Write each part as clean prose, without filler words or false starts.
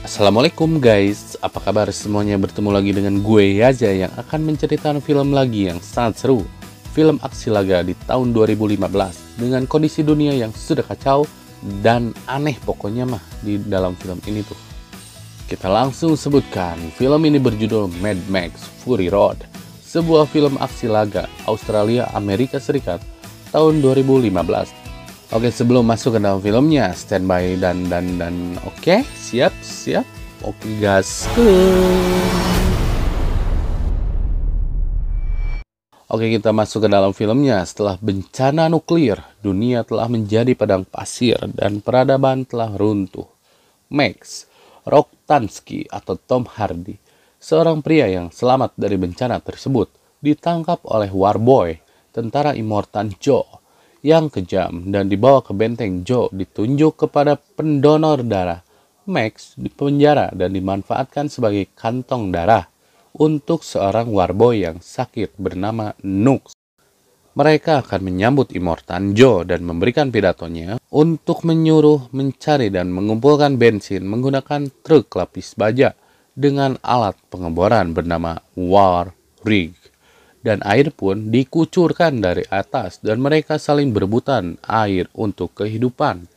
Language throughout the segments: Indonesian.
Assalamualaikum guys, apa kabar semuanya? Bertemu lagi dengan gue Yaza yang akan menceritakan film lagi yang sangat seru. Film aksi laga di tahun 2015 dengan kondisi dunia yang sudah kacau dan aneh pokoknya mah di dalam film ini tuh. Kita langsung sebutkan, film ini berjudul Mad Max Fury Road, sebuah film aksi laga Australia Amerika Serikat tahun 2015. Oke, sebelum masuk ke dalam filmnya, standby dan oke, siap. Oke, gas. Oke, kita masuk ke dalam filmnya. Setelah bencana nuklir, dunia telah menjadi padang pasir dan peradaban telah runtuh. Max Roktansky atau Tom Hardy, seorang pria yang selamat dari bencana tersebut, ditangkap oleh Warboy, tentara Immortan Joe yang kejam, dan dibawa ke benteng Joe ditunjuk kepada pendonor darah. Max dipenjara dan dimanfaatkan sebagai kantong darah untuk seorang Warboy yang sakit bernama Nux. Mereka akan menyambut Immortan Joe dan memberikan pidatonya untuk menyuruh mencari dan mengumpulkan bensin menggunakan truk lapis baja dengan alat pengeboran bernama War Rig. Dan air pun dikucurkan dari atas dan mereka saling berebutan air untuk kehidupan.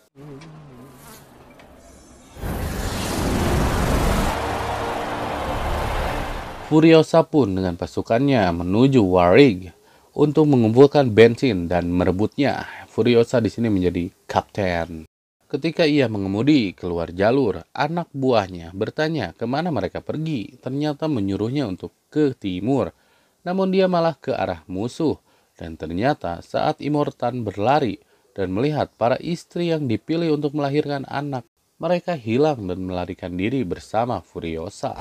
Furiosa pun dengan pasukannya menuju Warrig untuk mengumpulkan bensin dan merebutnya. Furiosa di sini menjadi kapten. Ketika ia mengemudi keluar jalur, anak buahnya bertanya kemana mereka pergi. Ternyata menyuruhnya untuk ke timur. Namun dia malah ke arah musuh, dan ternyata saat Immortan berlari dan melihat para istri yang dipilih untuk melahirkan anak, mereka hilang dan melarikan diri bersama Furiosa.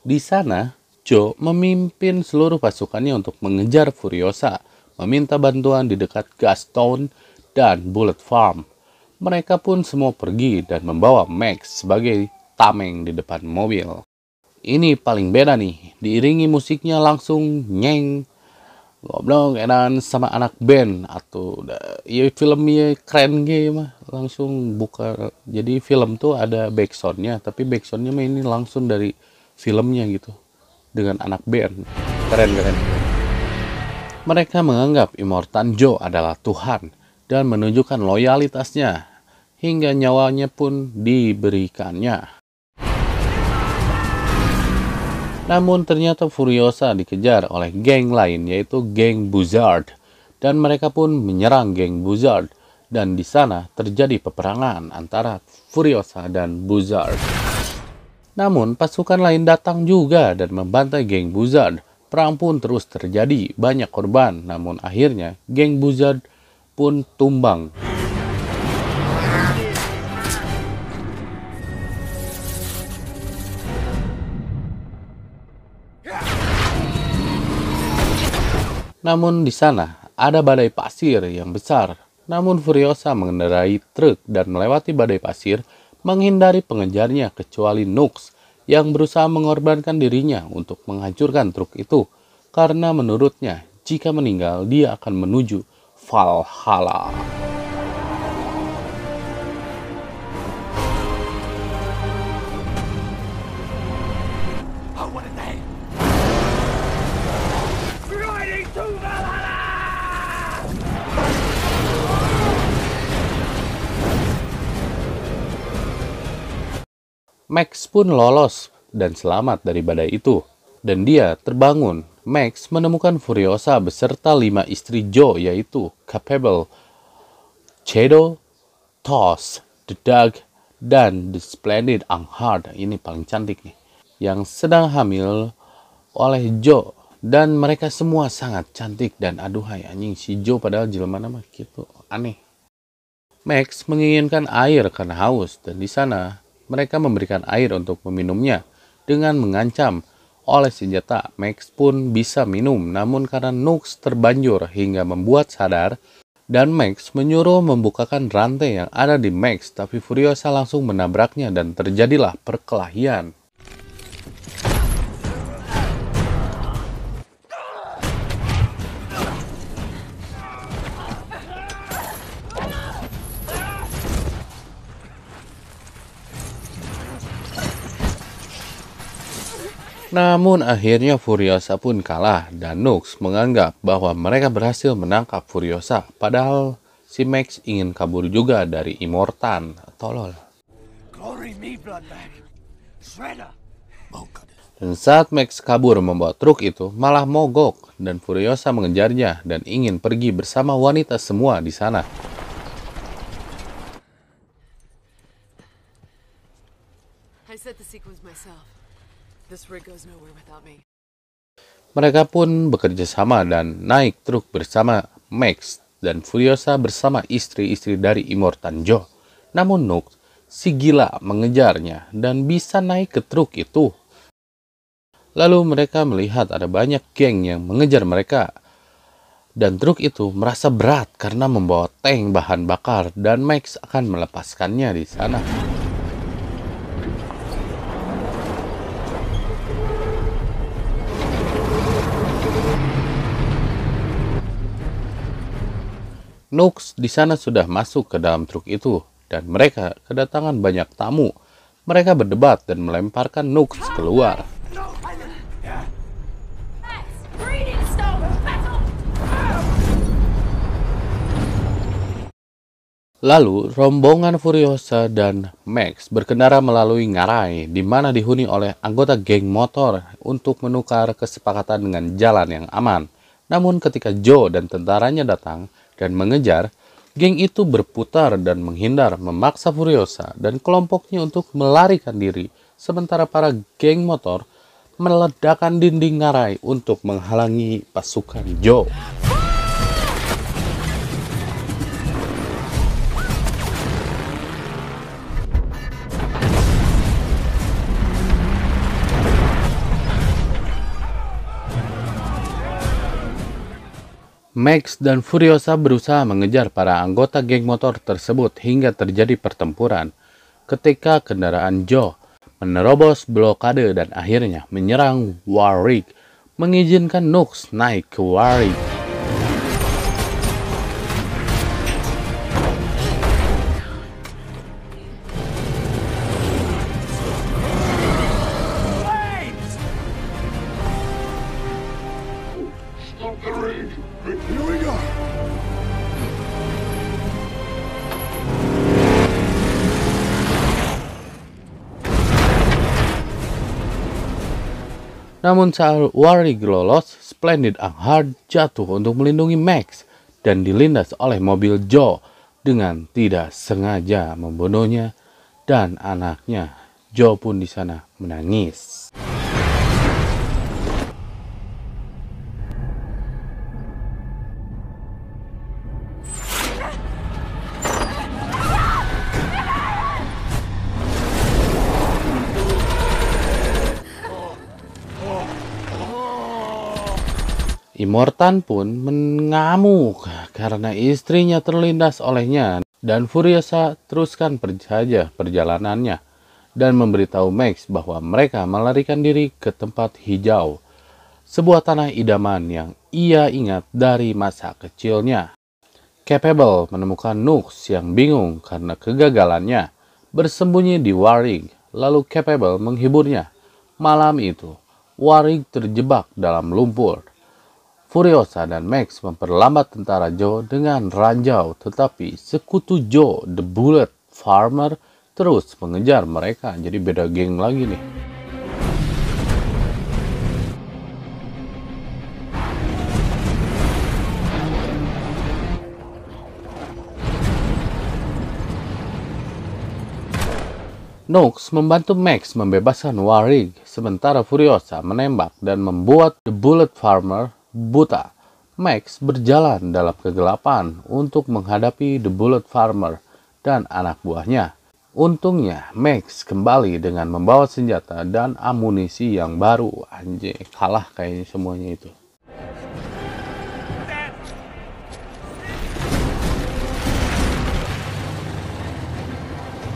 Di sana, Joe memimpin seluruh pasukannya untuk mengejar Furiosa, meminta bantuan di dekat Gastown dan Bullet Farm. Mereka pun semua pergi dan membawa Max sebagai tameng di depan mobil. Ini paling beda nih, diiringi musiknya langsung nyeng, goblok edan sama anak band atau ya filmnya keren gitu mah langsung buka. Jadi film tuh ada backsoundnya, tapi backsoundnya mah ini langsung dari filmnya gitu dengan anak band, keren. Mereka menganggap Immortan Joe adalah Tuhan dan menunjukkan loyalitasnya hingga nyawanya pun diberikannya. Namun ternyata Furiosa dikejar oleh geng lain yaitu geng Buzzard dan mereka pun menyerang geng Buzzard dan di sana terjadi peperangan antara Furiosa dan Buzzard. Namun pasukan lain datang juga dan membantai geng Buzzard. Perang pun terus terjadi, banyak korban, namun akhirnya geng Buzzard pun tumbang. Namun di sana ada badai pasir yang besar. Namun Furiosa mengendarai truk dan melewati badai pasir, menghindari pengejarnya kecuali Nux yang berusaha mengorbankan dirinya untuk menghancurkan truk itu. Karena menurutnya jika meninggal dia akan menuju Valhalla. Max pun lolos dan selamat dari badai itu. Dan dia terbangun. Max menemukan Furiosa beserta 5 istri Joe yaitu Capable, Shadow, Toss, The Dog, dan The Splendid Anghard. Ini paling cantik nih. Yang sedang hamil oleh Joe. Dan mereka semua sangat cantik dan aduhai anjing si Joe padahal jelema nama gitu. Aneh. Max menginginkan air karena haus dan di sana mereka memberikan air untuk meminumnya dengan mengancam. Oleh senjata, Max pun bisa minum, namun karena Nux terbanjur hingga membuat sadar, dan Max menyuruh membukakan rantai yang ada di Max, tapi Furiosa langsung menabraknya dan terjadilah perkelahian. Namun akhirnya Furiosa pun kalah dan Nux menganggap bahwa mereka berhasil menangkap Furiosa. Padahal si Max ingin kabur juga dari Immortan. Tolol. Glory me, Bloodbag. Shredder. Dan saat Max kabur membawa truk itu malah mogok dan Furiosa mengejarnya dan ingin pergi bersama wanita semua di sana. I set the sequence myself. This rig goes nowhere without me. Mereka pun bekerja sama dan naik truk bersama Max dan Furiosa bersama istri-istri dari Immortan Joe. Namun Nux, si gila mengejarnya dan bisa naik ke truk itu. Lalu mereka melihat ada banyak geng yang mengejar mereka. Dan truk itu merasa berat karena membawa tank bahan bakar dan Max akan melepaskannya di sana. Nux di sana sudah masuk ke dalam truk itu dan mereka kedatangan banyak tamu. Mereka berdebat dan melemparkan Nux keluar. Lalu, rombongan Furiosa dan Max berkendara melalui ngarai di mana dihuni oleh anggota geng motor untuk menukar kesepakatan dengan jalan yang aman. Namun ketika Joe dan tentaranya datang dan mengejar, geng itu berputar dan menghindar memaksa Furiosa dan kelompoknya untuk melarikan diri, sementara para geng motor meledakkan dinding ngarai untuk menghalangi pasukan Joe. Max dan Furiosa berusaha mengejar para anggota geng motor tersebut hingga terjadi pertempuran. Ketika kendaraan Joe menerobos blokade dan akhirnya menyerang Warwick, mengizinkan Nux naik ke Warwick. Here we go. Namun saat Warwick lolos, Splendid Anghard jatuh untuk melindungi Max dan dilindas oleh mobil Joe dengan tidak sengaja membunuhnya dan anaknya. Joe pun di sana menangis. Immortan pun mengamuk karena istrinya terlindas olehnya dan Furiosa teruskan saja perjalanannya dan memberitahu Max bahwa mereka melarikan diri ke tempat hijau, sebuah tanah idaman yang ia ingat dari masa kecilnya. Capable menemukan Nux yang bingung karena kegagalannya bersembunyi di Warwick, lalu Capable menghiburnya. Malam itu, Warwick terjebak dalam lumpur. Furiosa dan Max memperlambat tentara Joe dengan ranjau, tetapi sekutu Joe, The Bullet Farmer, terus mengejar mereka. Jadi beda geng lagi nih. Nux membantu Max membebaskan Warwick, sementara Furiosa menembak dan membuat The Bullet Farmer buta. Max berjalan dalam kegelapan untuk menghadapi The Bullet Farmer dan anak buahnya. Untungnya Max kembali dengan membawa senjata dan amunisi yang baru. Anjir, kalah kayaknya semuanya itu.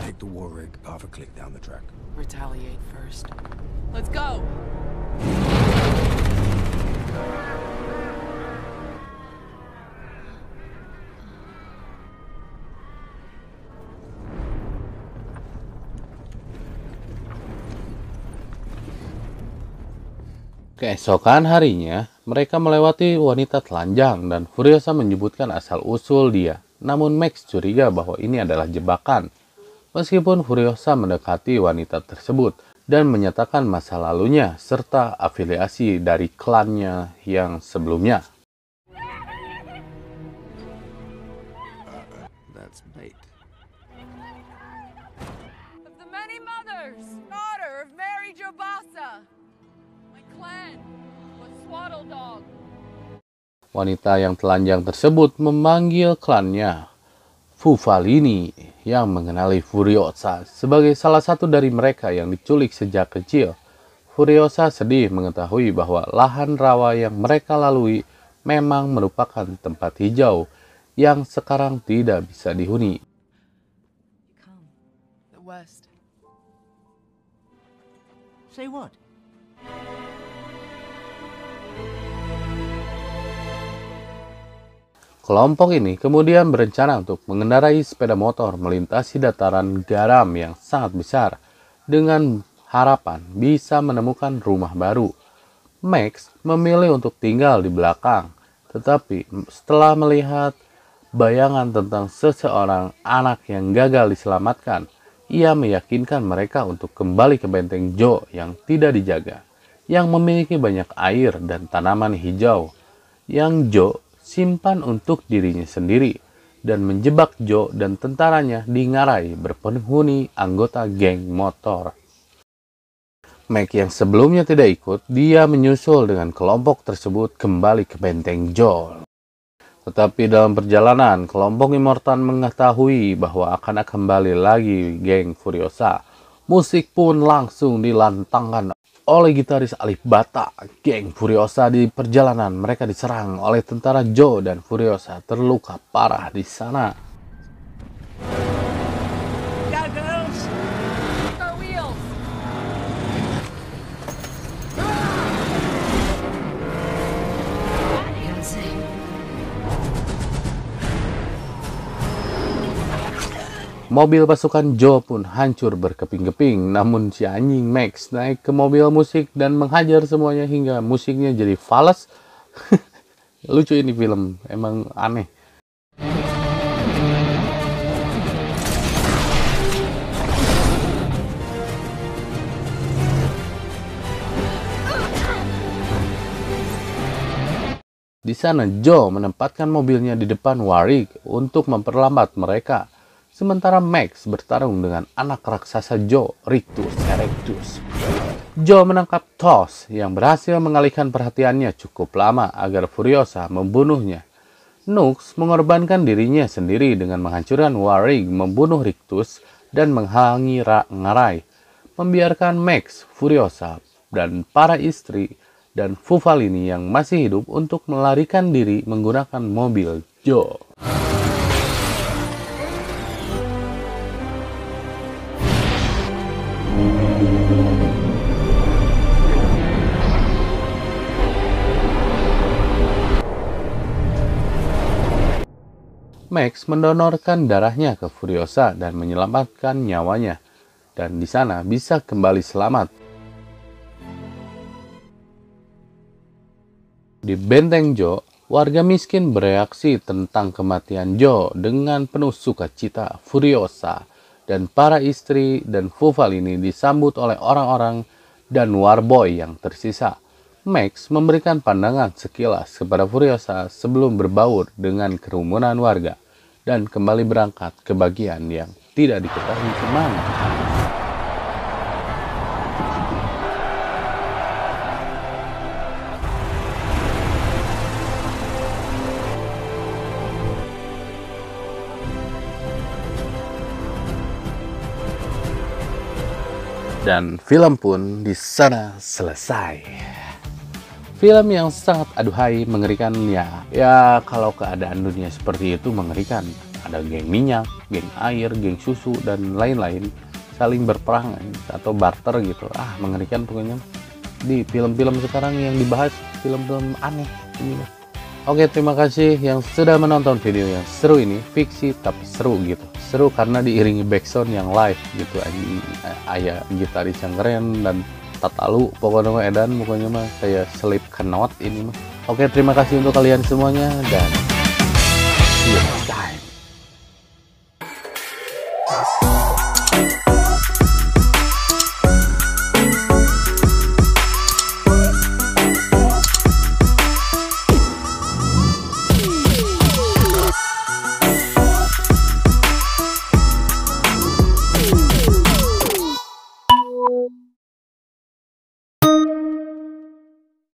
Take the war rig, power click down the track. Retaliate first. Let's go! Keesokan harinya, mereka melewati wanita telanjang dan Furiosa menyebutkan asal-usul dia. Namun Max curiga bahwa ini adalah jebakan. Meskipun Furiosa mendekati wanita tersebut dan menyatakan masa lalunya serta afiliasi dari klannya yang sebelumnya. That's bait. Of the many mothers, daughter of Mary Jobasa. My clan was Swaddle Dog. Wanita yang telanjang tersebut memanggil klannya Fufalini yang mengenali Furiosa sebagai salah satu dari mereka yang diculik sejak kecil. Furiosa sedih mengetahui bahwa lahan rawa yang mereka lalui memang merupakan tempat hijau yang sekarang tidak bisa dihuni. The West. Say what? Kelompok ini kemudian berencana untuk mengendarai sepeda motor melintasi dataran garam yang sangat besar dengan harapan bisa menemukan rumah baru. Max memilih untuk tinggal di belakang, tetapi setelah melihat bayangan tentang seseorang anak yang gagal diselamatkan, ia meyakinkan mereka untuk kembali ke benteng Joe yang tidak dijaga, yang memiliki banyak air dan tanaman hijau, yang Joe simpan untuk dirinya sendiri, dan menjebak Joe dan tentaranya di ngarai berpenghuni anggota geng motor. Mac yang sebelumnya tidak ikut, dia menyusul dengan kelompok tersebut kembali ke benteng Joe. Tetapi dalam perjalanan, kelompok Immortan mengetahui bahwa akan kembali lagi geng Furiosa. Musik pun langsung dilantangkan oleh gitaris Alif Bata. Geng Furiosa di perjalanan mereka diserang oleh tentara Joe dan Furiosa terluka parah di sana. Go, girls! Our wheels. Mobil pasukan Joe pun hancur berkeping-keping, namun si anjing Max naik ke mobil musik dan menghajar semuanya hingga musiknya jadi fals. Lucu ini film, emang aneh. Di sana Joe menempatkan mobilnya di depan Warwick untuk memperlambat mereka. Sementara Max bertarung dengan anak raksasa Joe, Rictus Erectus. Joe menangkap Toss yang berhasil mengalihkan perhatiannya cukup lama agar Furiosa membunuhnya. Nux mengorbankan dirinya sendiri dengan menghancurkan Warwick, membunuh Rictus, dan menghalangi ngarai. Membiarkan Max, Furiosa, dan para istri dan Fufalini yang masih hidup untuk melarikan diri menggunakan mobil Joe. Max mendonorkan darahnya ke Furiosa dan menyelamatkan nyawanya, dan di sana bisa kembali selamat. Di benteng Joe, warga miskin bereaksi tentang kematian Joe dengan penuh sukacita. Furiosa dan para istri dan Fufalini disambut oleh orang-orang dan Warboy yang tersisa. Max memberikan pandangan sekilas kepada Furiosa sebelum berbaur dengan kerumunan warga dan kembali berangkat ke bagian yang tidak diketahui kemana. Dan film pun di sana selesai. Film yang sangat aduhai, mengerikan ya. Ya kalau keadaan dunia seperti itu mengerikan. Ada geng minyak, geng air, geng susu dan lain-lain saling berperang atau barter gitu. Mengerikan pokoknya. Di film-film sekarang yang dibahas film-film aneh ini. Oke, terima kasih yang sudah menonton video yang seru ini. Fiksi tapi seru gitu. Seru karena diiringi backsound yang live gitu. Ayah gitaris yang keren dan tatalu pokoknya mah edan, pokoknya mah kayak selip kenot ini mah. Oke, terima kasih untuk kalian semuanya dan see you.